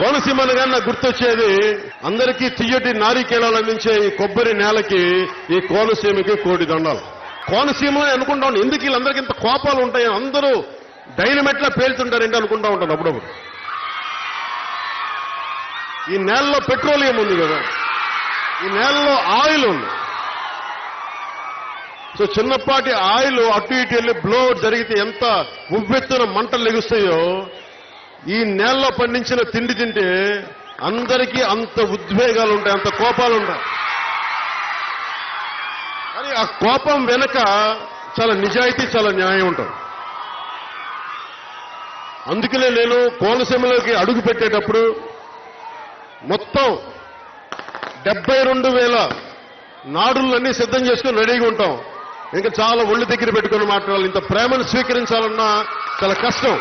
కోనసీమ అనగానే నాకు గుర్తొచ్చేది, అందరికీ తియ్యటి నారికేళాలు అందించే ఈ కొబ్బరి నేలకి ఈ కోనసీమకి కోటి దండాలు. కోనసీమ అనుకుంటా ఉంటాను, ఎందుకు వీళ్ళందరికీ ఇంత కోపాలు ఉంటాయి, అందరూ డైనమెట్లా పేలుతుంటారేంటి అనుకుంటా ఉంటాను అప్పుడప్పుడు. ఈ నేలలో పెట్రోలియం ఉంది కదా, ఈ నేలలో ఆయిల్ ఉంది. సో చిన్నపాటి ఆయిల్ అటు ఇటు వెళ్ళి బ్లో జరిగితే ఎంత ఉవ్వెత్తున మంటలు లెగుస్తాయో, ఈ నేలలో పండించిన తిండి తింటే అందరికీ అంత ఉద్వేగాలు ఉంటాయి, అంత కోపాలు ఉంటాయి. కానీ ఆ కోపం వెనక చాలా నిజాయితీ, చాలా న్యాయం ఉంటుంది. అందుకనే నేను కోనసీమలోకి అడుగు పెట్టేటప్పుడు మొత్తం 72,000 నాడులన్నీ సిద్ధం చేసుకుని రెడీగా ఉంటాం. ఇంకా చాలా ఒళ్ళు దగ్గర పెట్టుకుని మాట్లాడాలి. ఇంత ప్రేమను స్వీకరించాలన్నా చాలా కష్టం.